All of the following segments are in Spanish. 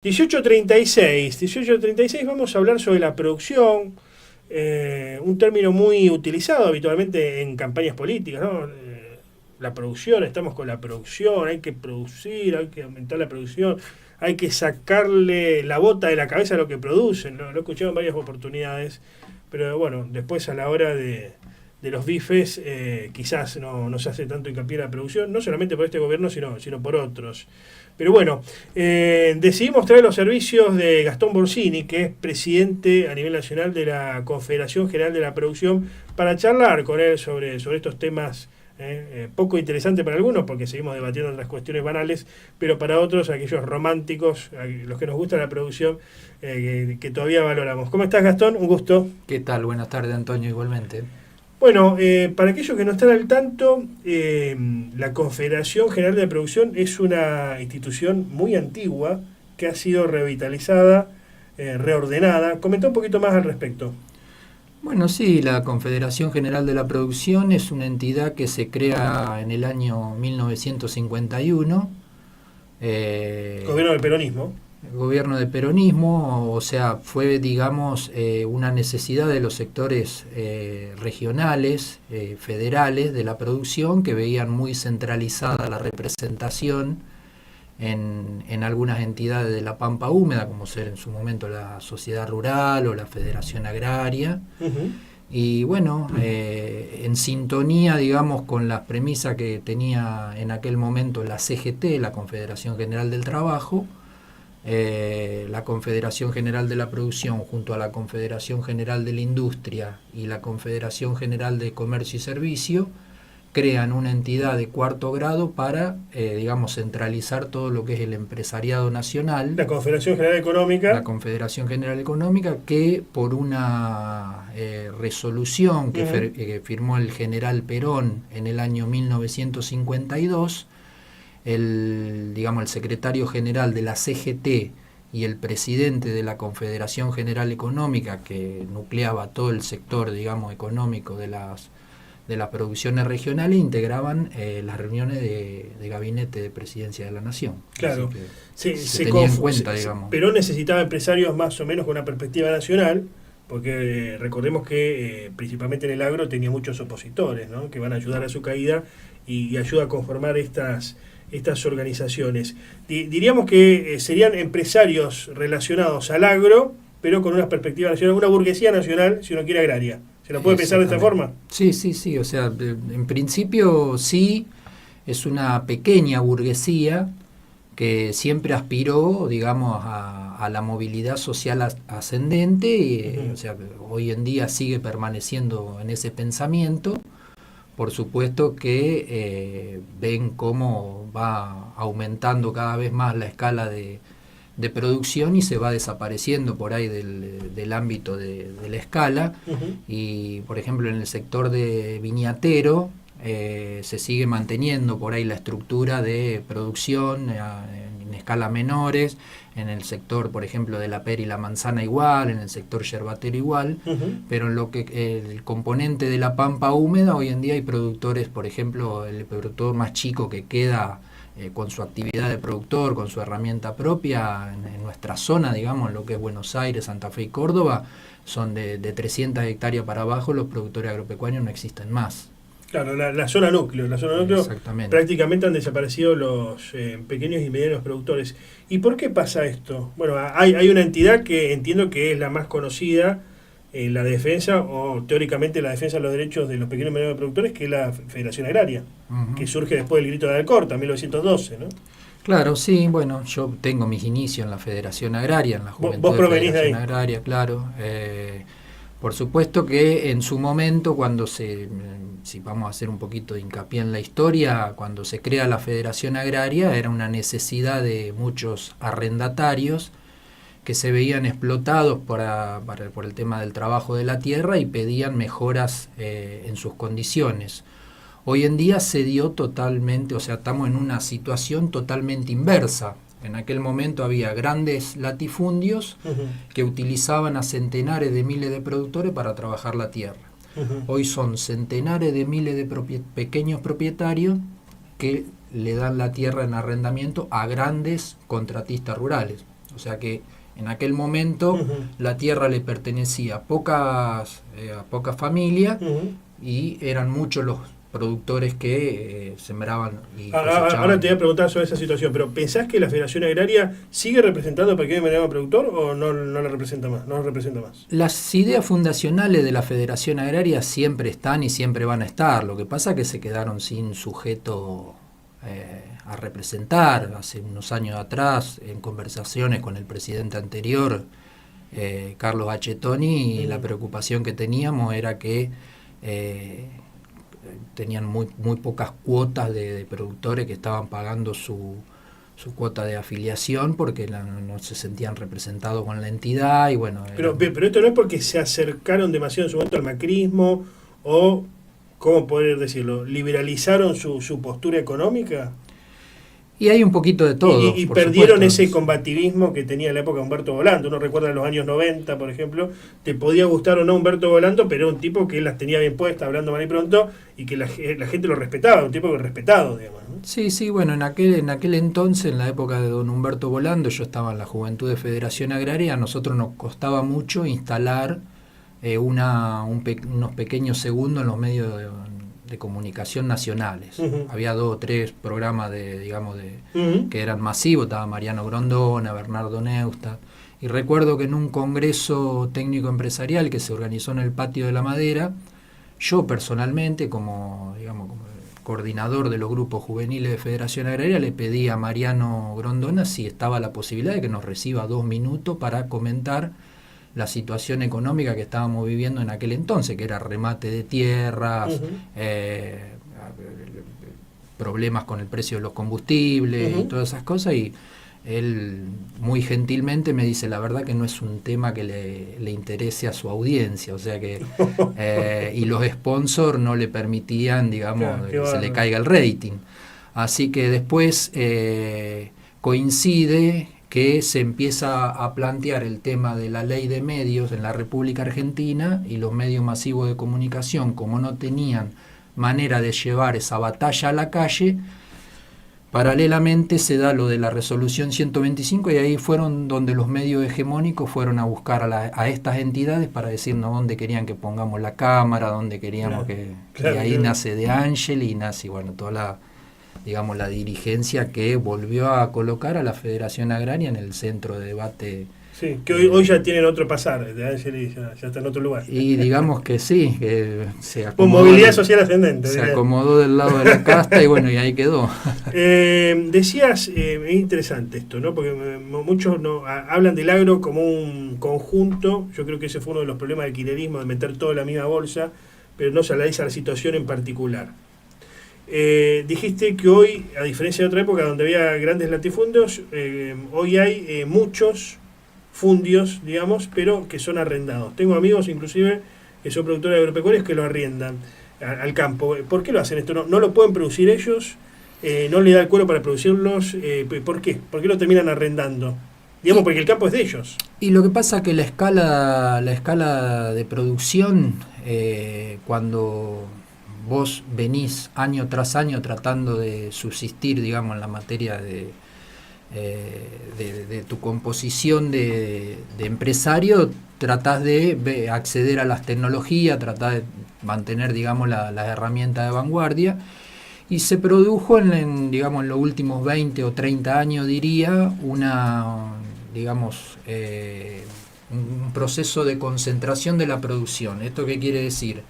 1836, vamos a hablar sobre la producción, un término muy utilizado habitualmente en campañas políticas, ¿no? La producción, estamos con la producción, hay que producir, hay que aumentar la producción, hay que sacarle la bota de la cabeza a lo que producen, lo he escuchado en varias oportunidades, pero bueno, después a la hora de los bifes quizás no se hace tanto hincapié en la producción, no solamente por este gobierno, sino por otros. Pero bueno, decidimos traer los servicios de Gastón Borsini, que es presidente a nivel nacional de la Confederación General de la Producción, para charlar con él sobre estos temas poco interesantes para algunos, porque seguimos debatiendo otras cuestiones banales, pero para otros, aquellos románticos, los que nos gusta la producción, que todavía valoramos. ¿Cómo estás, Gastón? Un gusto. ¿Qué tal? Buenas tardes, Antonio, igualmente. Bueno, para aquellos que no están al tanto, la Confederación General de Producción es una institución muy antigua que ha sido revitalizada, reordenada. Comenta un poquito más al respecto. Bueno, sí, la Confederación General de la Producción es una entidad que se crea en el año 1951. Gobierno del peronismo. Gobierno de peronismo, o sea, fue, digamos, una necesidad de los sectores regionales, federales de la producción, que veían muy centralizada la representación en algunas entidades de la Pampa Húmeda, como ser en su momento la Sociedad Rural o la Federación Agraria. Uh-huh. Y bueno, en sintonía, digamos, con las premisas que tenía en aquel momento la CGT, la Confederación General del Trabajo, la Confederación General de la Producción junto a la Confederación General de la Industria y la Confederación General de Comercio y Servicio crean una entidad de cuarto grado para, digamos, centralizar todo lo que es el empresariado nacional. La Confederación General Económica. La Confederación General Económica, que por una resolución que firmó el general Perón en el año 1952, el secretario general de la CGT y el presidente de la Confederación General Económica, que nucleaba todo el sector, digamos, económico de las producciones regionales, integraban las reuniones de gabinete de presidencia de la Nación. Claro, se tenía en cuenta, digamos. Pero necesitaba empresarios más o menos con una perspectiva nacional, porque recordemos que principalmente en el agro tenía muchos opositores, ¿no? Que van a ayudar a su caída y ayuda a conformar estas organizaciones. Diríamos que serían empresarios relacionados al agro, pero con una perspectiva nacional, una burguesía nacional, si uno quiere, agraria. ¿Se lo puede pensar de esta forma? Sí, o sea, en principio sí, es una pequeña burguesía que siempre aspiró, digamos, a la movilidad social ascendente, y, o sea, hoy en día sigue permaneciendo en ese pensamiento. Por supuesto que ven cómo va aumentando cada vez más la escala de producción y se va desapareciendo por ahí del ámbito de la escala. Uh-huh. Y, por ejemplo, en el sector de viñatero se sigue manteniendo por ahí la estructura de producción en escalas menores, en el sector, por ejemplo, de la pera y la manzana igual, en el sector yerbatero igual, pero en lo que el componente de la pampa húmeda, hoy en día hay productores, por ejemplo, el productor más chico que queda con su actividad de productor, con su herramienta propia, en nuestra zona, digamos, lo que es Buenos Aires, Santa Fe y Córdoba, son de 300 hectáreas para abajo, los productores agropecuarios no existen más. Claro, la zona núcleo. Prácticamente han desaparecido los pequeños y medianos productores. ¿Y por qué pasa esto? Bueno, hay una entidad que entiendo que es la más conocida en la defensa, o teóricamente la defensa de los derechos de los pequeños y medianos productores, que es la Federación Agraria, que surge después del grito de Alcorta, en 1912, ¿no? Claro, sí, bueno, yo tengo mis inicios en la Federación Agraria, en la Juventud ¿Vos provenís de Federación de ahí? Agraria, claro. Por supuesto que en su momento, si vamos a hacer un poquito de hincapié en la historia, cuando se crea la Federación Agraria, era una necesidad de muchos arrendatarios que se veían explotados por el tema del trabajo de la tierra y pedían mejoras en sus condiciones. Hoy en día se dio totalmente, o sea, estamos en una situación totalmente inversa. En aquel momento había grandes latifundios que utilizaban a centenares de miles de productores para trabajar la tierra. Hoy son centenares de miles de pequeños propietarios que le dan la tierra en arrendamiento a grandes contratistas rurales. O sea que en aquel momento la tierra le pertenecía a pocas familias y eran muchos los productores que sembraban y cosechaban. Ahora te voy a preguntar sobre esa situación, pero ¿pensás que la Federación Agraria sigue representando al pequeño y mediano productor o no la representa más? No lo representa más. Las ideas fundacionales de la Federación Agraria siempre están y siempre van a estar. Lo que pasa es que se quedaron sin sujeto a representar. Hace unos años atrás, en conversaciones con el presidente anterior, Carlos Achetoni, la preocupación que teníamos era que tenían muy pocas cuotas de productores que estaban pagando su cuota de afiliación porque no se sentían representados con la entidad y bueno. Pero esto no es porque se acercaron demasiado en su momento al macrismo o, ¿cómo poder decirlo? ¿Liberalizaron su postura económica? Y hay un poquito de todo. Y perdieron ese combativismo que tenía en la época de Humberto Volando. Uno recuerda en los años 90, por ejemplo, te podía gustar o no Humberto Volando, pero era un tipo que las tenía bien puestas, hablando mal y pronto, y que la gente lo respetaba, un tipo respetado, digamos, ¿no? Sí, bueno, en aquel entonces, en la época de don Humberto Volando, yo estaba en la Juventud de Federación Agraria, a nosotros nos costaba mucho instalar unos pequeños segundos en los medios de comunicación nacionales. Había 2 o 3 programas que eran masivos, estaba Mariano Grondona, Bernardo Neustadt, y recuerdo que en un congreso técnico empresarial que se organizó en el Patio de la Madera, yo personalmente como coordinador de los grupos juveniles de Federación Agraria le pedí a Mariano Grondona si estaba la posibilidad de que nos reciba 2 minutos para comentar la situación económica que estábamos viviendo en aquel entonces, que era remate de tierras, problemas con el precio de los combustibles y todas esas cosas, y él muy gentilmente me dice, la verdad que no es un tema que le interese a su audiencia, o sea que y los sponsors no le permitían, digamos, que se le caiga el rating. Así que después coincide que se empieza a plantear el tema de la ley de medios en la República Argentina y los medios masivos de comunicación, como no tenían manera de llevar esa batalla a la calle, paralelamente se da lo de la resolución 125 y ahí fueron donde los medios hegemónicos fueron a buscar a estas entidades para decirnos dónde querían que pongamos la cámara, dónde queríamos y ahí nace De Ángel y nace, bueno, toda la dirigencia que volvió a colocar a la Federación Agraria en el centro de debate. Sí, que hoy ya tienen otro pasar, De Ángel y ya está en otro lugar. Y digamos que sí, que se acomodó. Con movilidad social ascendente. Se acomodó del lado de la casta y bueno, y ahí quedó. Decías, es interesante esto, ¿no? Porque muchos hablan del agro como un conjunto. Yo creo que ese fue uno de los problemas del kirchnerismo, de meter todo en la misma bolsa, pero no se analiza la situación en particular. Dijiste que hoy, a diferencia de otra época donde había grandes latifundios, hoy hay muchos fundios, digamos, pero que son arrendados. Tengo amigos inclusive que son productores agropecuarios que lo arriendan al campo. ¿Por qué lo hacen esto? ¿No lo pueden producir ellos? ¿No le da el cuero para producirlos? ¿Por qué? ¿Por qué lo terminan arrendando? Digamos, porque el campo es de ellos. Y lo que pasa es que la escala de producción, cuando vos venís año tras año tratando de subsistir, digamos, en la materia de tu composición de empresario, tratás de acceder a las tecnologías, tratás de mantener, digamos, las herramientas de vanguardia, y se produjo en los últimos 20 o 30 años, diría, un proceso de concentración de la producción. ¿Esto qué quiere decir?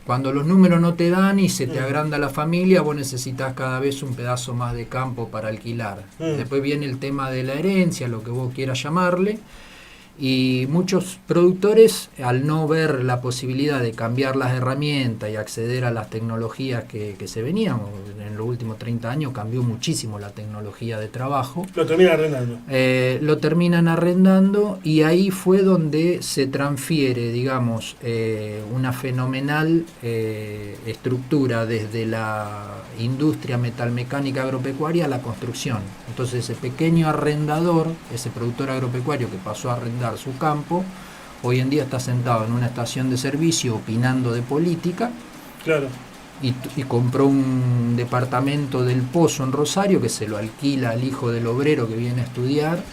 Cuando los números no te dan y se te agranda la familia, vos necesitas cada vez un pedazo más de campo para alquilar. Después viene el tema de la herencia, lo que vos quieras llamarle, y muchos productores, al no ver la posibilidad de cambiar las herramientas y acceder a las tecnologías que se venían, en los últimos 30 años cambió muchísimo la tecnología de trabajo. Lo terminan arrendando. Lo terminan arrendando, y ahí fue donde se transfiere, digamos, una fenomenal estructura desde la industria metalmecánica agropecuaria a la construcción. Entonces ese pequeño arrendador, ese productor agropecuario que pasó a arrendar su campo, hoy en día está sentado en una estación de servicio opinando de política. Claro. y compró un departamento del Pozo en Rosario que se lo alquila al hijo del obrero que viene a estudiar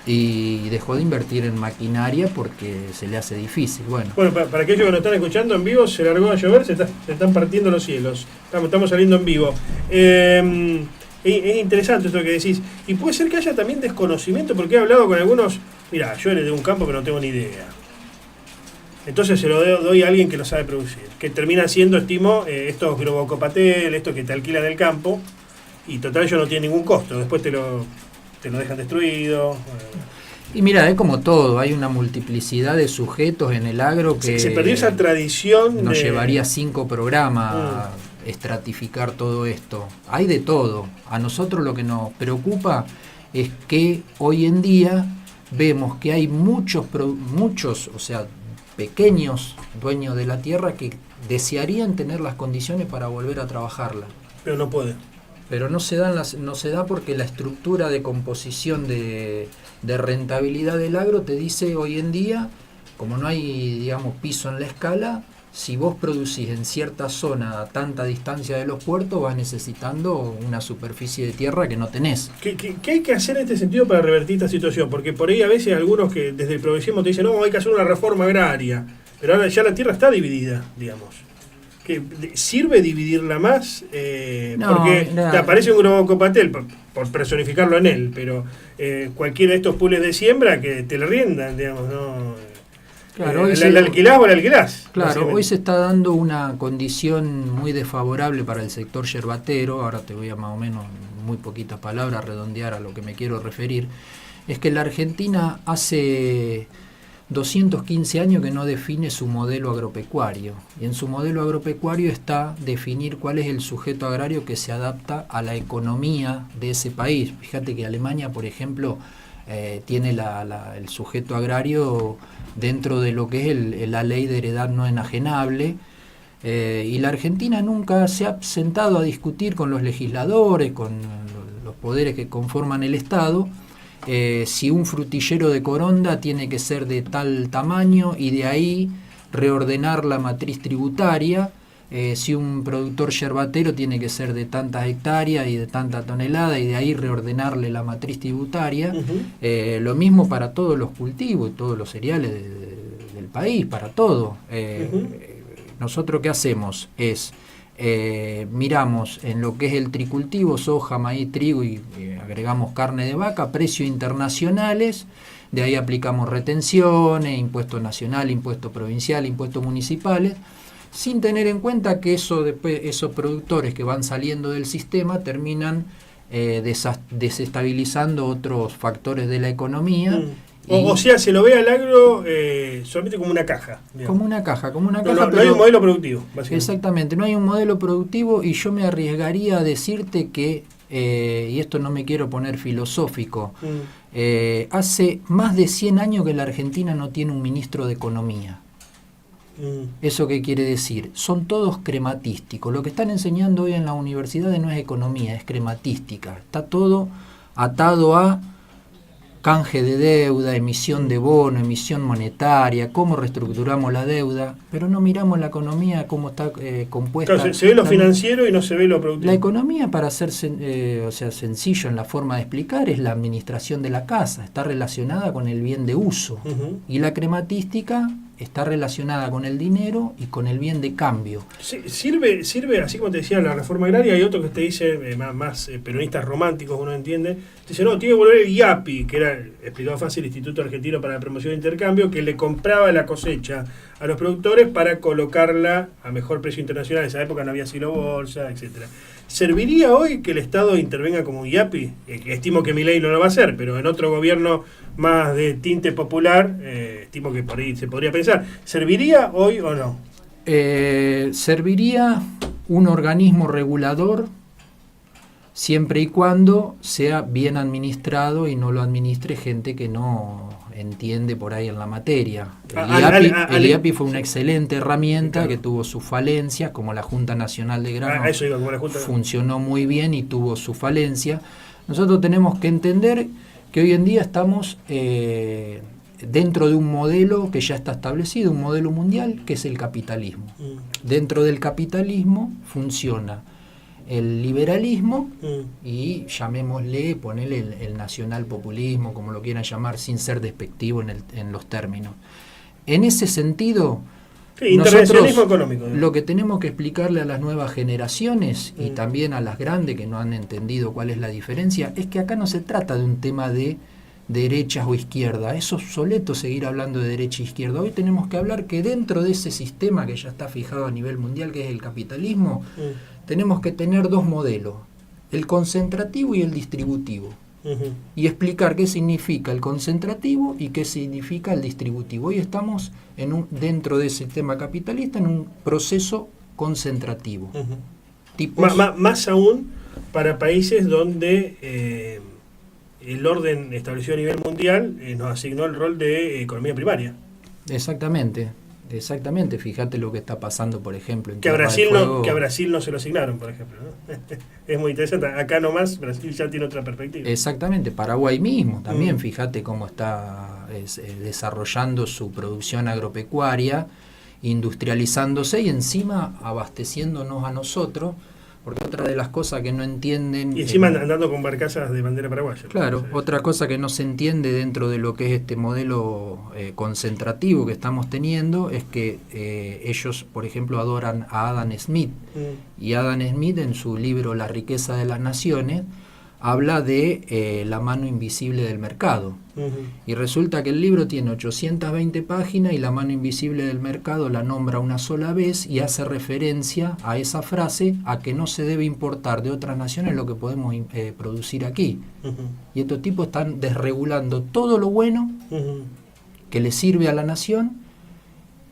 y dejó de invertir en maquinaria porque se le hace difícil. Bueno, para aquellos que nos están escuchando en vivo, se largó a llover, se están partiendo los cielos. Estamos saliendo en vivo. Es interesante esto que decís. Y puede ser que haya también desconocimiento, porque he hablado con algunos. Mira, yo heredé un campo pero no tengo ni idea. Entonces se lo doy a alguien que lo sabe producir. Que termina siendo, estimo, estos Globocopatel, estos que te alquilan el campo. Y total, ellos no tienen ningún costo. Después te lo dejan destruido. Y mira, es como todo, hay una multiplicidad de sujetos en el agro que se perdió esa tradición. Nos llevaría 5 programas a estratificar todo esto. Hay de todo. A nosotros lo que nos preocupa es que hoy en día vemos que hay muchos, o sea, pequeños dueños de la tierra que desearían tener las condiciones para volver a trabajarla. Pero no pueden. Pero no se da porque la estructura de composición de rentabilidad del agro te dice hoy en día, como no hay, digamos, piso en la escala, si vos producís en cierta zona a tanta distancia de los puertos, vas necesitando una superficie de tierra que no tenés. ¿Qué hay que hacer en este sentido para revertir esta situación? Porque por ahí a veces algunos que desde el progresismo te dicen, no, hay que hacer una reforma agraria, pero ahora ya la tierra está dividida, digamos. ¿Que sirve dividirla más? Porque te aparece un Globocopatel, por personificarlo en él, pero cualquiera de estos pools de siembra que te la riendan, digamos, ¿no? Claro, ¿la alquilás o la alquilás? Claro, hoy se está dando una condición muy desfavorable para el sector yerbatero. Ahora te voy a más o menos, muy poquitas palabras, redondear a lo que me quiero referir. Es que la Argentina hace 215 años que no define su modelo agropecuario. Y en su modelo agropecuario está definir cuál es el sujeto agrario que se adapta a la economía de ese país. Fíjate que Alemania, por ejemplo, tiene el sujeto agrario dentro de lo que es la ley de heredad no enajenable, y la Argentina nunca se ha sentado a discutir con los legisladores, con los poderes que conforman el Estado, si un frutillero de Coronda tiene que ser de tal tamaño y de ahí reordenar la matriz tributaria, si un productor yerbatero tiene que ser de tantas hectáreas y de tanta tonelada y de ahí reordenarle la matriz tributaria. Lo mismo para todos los cultivos y todos los cereales del país, para todo. Nosotros ¿qué hacemos? Es miramos en lo que es el tricultivo, soja, maíz, trigo y agregamos carne de vaca, precios internacionales, de ahí aplicamos retenciones, impuesto nacional, impuesto provincial, impuestos municipales, sin tener en cuenta que esos productores que van saliendo del sistema terminan desestabilizando otros factores de la economía. O sea, se lo ve al agro solamente como una caja. Digamos. Como una caja. No hay un modelo productivo, básicamente. Exactamente, no hay un modelo productivo y yo me arriesgaría a decirte que, y esto no me quiero poner filosófico, hace más de 100 años que la Argentina no tiene un ministro de Economía. ¿Eso qué quiere decir? Son todos crematísticos. Lo que están enseñando hoy en la universidad no es economía, es crematística. Está todo atado a canje de deuda, emisión de bono, emisión monetaria, cómo reestructuramos la deuda, pero no miramos la economía, cómo está compuesta. Claro, se ve lo financiero y no se ve lo productivo. La economía, para ser sencillo en la forma de explicar, es la administración de la casa, está relacionada con el bien de uso. Y la crematística está relacionada con el dinero y con el bien de cambio. Sirve, así como te decía, la reforma agraria. Hay otros que te dicen, más peronistas románticos, uno entiende, te dicen, no, tiene que volver el IAPI, que era, explicado fácil, el Instituto Argentino para la Promoción de Intercambio, que le compraba la cosecha a los productores para colocarla a mejor precio internacional. En esa época no había silo bolsa, etcétera. ¿Serviría hoy que el Estado intervenga como un IAPI? Estimo que Milei no lo va a hacer, pero en otro gobierno más de tinte popular, estimo que por ahí se podría pensar. ¿Serviría hoy o no? Serviría un organismo regulador siempre y cuando sea bien administrado y no lo administre gente que no entiende por ahí en la materia. El IAPI fue una excelente herramienta, claro, que tuvo sus falencias, como la Junta Nacional de Grano funcionó muy bien y tuvo su falencia. Nosotros tenemos que entender que hoy en día estamos dentro de un modelo que ya está establecido, un modelo mundial, que es el capitalismo. Dentro del capitalismo funciona el liberalismo y llamémosle, ponele el nacionalpopulismo, como lo quieran llamar, sin ser despectivo en los términos. En ese sentido, sí, intervencionismo económico. Lo que tenemos que explicarle a las nuevas generaciones y también a las grandes que no han entendido cuál es la diferencia, es que acá no se trata de un tema de derechas o izquierda. Es obsoleto seguir hablando de derecha e izquierda. Hoy tenemos que hablar que dentro de ese sistema que ya está fijado a nivel mundial, que es el capitalismo, tenemos que tener dos modelos, el concentrativo y el distributivo. Y explicar qué significa el concentrativo y qué significa el distributivo. Hoy estamos dentro del sistema capitalista en un proceso concentrativo. Más aún para países donde el orden establecido a nivel mundial nos asignó el rol de economía primaria. Exactamente, fíjate lo que está pasando, por ejemplo, en que a Brasil no se lo asignaron, por ejemplo, ¿no? Es muy interesante. Acá nomás Brasil ya tiene otra perspectiva. Exactamente, Paraguay mismo también, fíjate cómo está desarrollando su producción agropecuaria, industrializándose y encima abasteciéndonos a nosotros, porque otra de las cosas que no entienden... Y encima andando con barcazas de bandera paraguaya. Claro, otra cosa que no se entiende dentro de lo que es este modelo concentrativo que estamos teniendo es que ellos, por ejemplo, adoran a Adam Smith. Y Adam Smith, en su libro La riqueza de las naciones, habla de la mano invisible del mercado. Y resulta que el libro tiene 820 páginas y la mano invisible del mercado la nombra una sola vez y hace referencia a esa frase, a que no se debe importar de otras naciones lo que podemos producir aquí. Y estos tipos están desregulando todo lo bueno que le sirve a la nación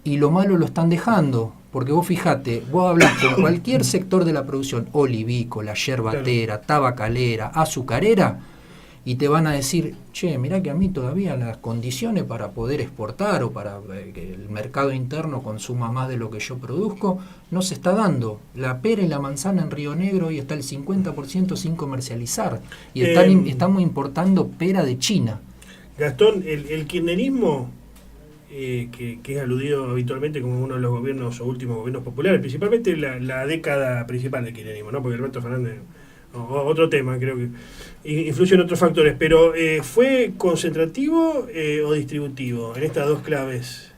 y lo malo lo están dejando. Porque vos fijate, vos hablás con cualquier sector de la producción, olivícola, yerbatera, tabacalera, azucarera, y te van a decir, che, mirá que a mí todavía las condiciones para poder exportar o para que el mercado interno consuma más de lo que yo produzco, no se está dando. La pera y la manzana en Río Negro hoy está el 50% sin comercializar. Y estamos importando pera de China. Gastón, el kirchnerismo... que es aludido habitualmente como uno de los gobiernos o últimos gobiernos populares, principalmente la década principal del kirchnerismo, ¿no? Porque Alberto Fernández, otro tema, creo que influyen otros factores, pero ¿fue concentrativo o distributivo en estas dos claves?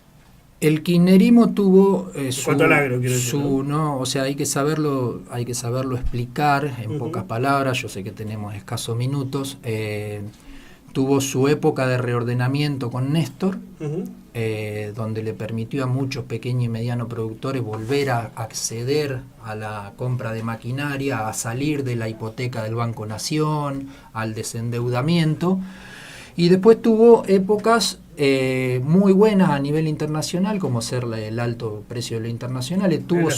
El kirchnerismo tuvo ¿no? O sea, hay que saberlo explicar en pocas palabras. Yo sé que tenemos escasos minutos. Tuvo su época de reordenamiento con Néstor, donde le permitió a muchos pequeños y medianos productores volver a acceder a la compra de maquinaria, a salir de la hipoteca del Banco Nación, al desendeudamiento. Y después tuvo épocas muy buenas a nivel internacional, como ser el alto precio de lo internacional. Tuvo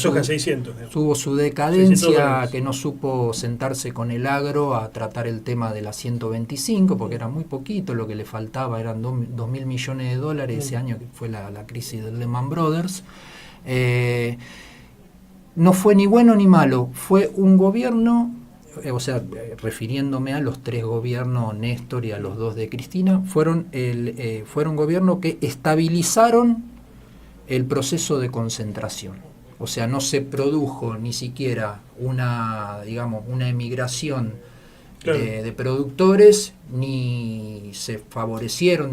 su decadencia, que no supo sentarse con el agro a tratar el tema de la 125, porque era muy poquito, lo que le faltaba eran 2.000 millones de dólares ese año, que fue la crisis del Lehman Brothers. No fue ni bueno ni malo, fue un gobierno... refiriéndome a los tres gobiernos, Néstor y a los dos de Cristina, fueron gobiernos que estabilizaron el proceso de concentración. O sea, no se produjo ni siquiera una emigración de productores, ni se favorecieron,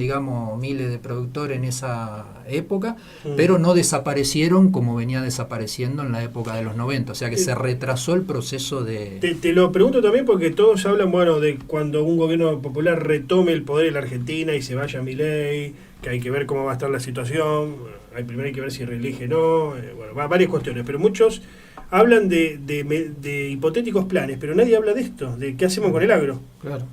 miles de productores en esa época, pero no desaparecieron como venía desapareciendo en la época de los 90, o sea que se retrasó el proceso de... Te lo pregunto también porque todos hablan, de cuando un gobierno popular retome el poder en la Argentina y se vaya Milei, que hay que ver cómo va a estar la situación, primero hay que ver si reelige o no, varias cuestiones, pero muchos hablan de hipotéticos planes, pero nadie habla de esto, de qué hacemos con el agro. Claro.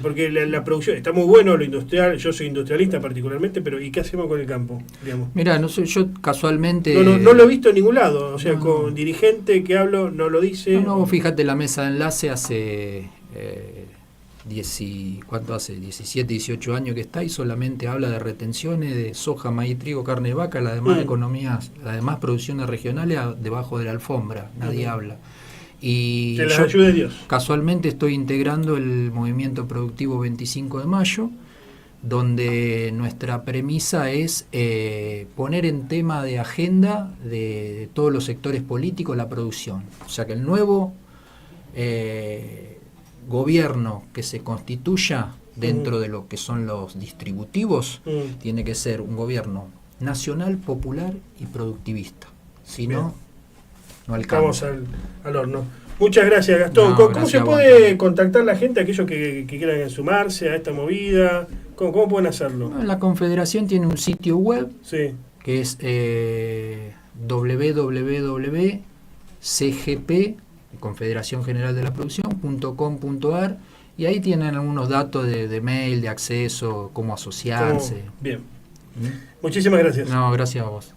Porque la producción está muy bueno, lo industrial, yo soy industrialista particularmente, pero ¿y qué hacemos con el campo? Mirá, no sé, yo casualmente... No lo he visto en ningún lado, con dirigente que hablo no lo dice. Fíjate, la mesa de enlace hace... ¿cuánto hace? 17, 18 años que está y solamente habla de retenciones de soja, maíz, trigo, carne de vaca, las demás economías, las demás producciones regionales debajo de la alfombra, nadie habla. Y que las ayude Dios. Casualmente estoy integrando el movimiento productivo 25 de mayo donde nuestra premisa es poner en tema de agenda de todos los sectores políticos la producción. O sea, que el nuevo gobierno que se constituya dentro de lo que son los distributivos tiene que ser un gobierno nacional, popular y productivista. Si no, no alcanza. Vamos al horno. Muchas gracias, Gastón. No, ¿Cómo gracias se a vos, puede Antonio. contactar la gente, aquellos que quieran sumarse a esta movida? ¿Cómo pueden hacerlo? Bueno, la Confederación tiene un sitio web Sí. que es www.cgp, Confederación General de la Producción.com.ar, y ahí tienen algunos datos de mail, de acceso, cómo asociarse. Bien. Muchísimas gracias. No, gracias a vos.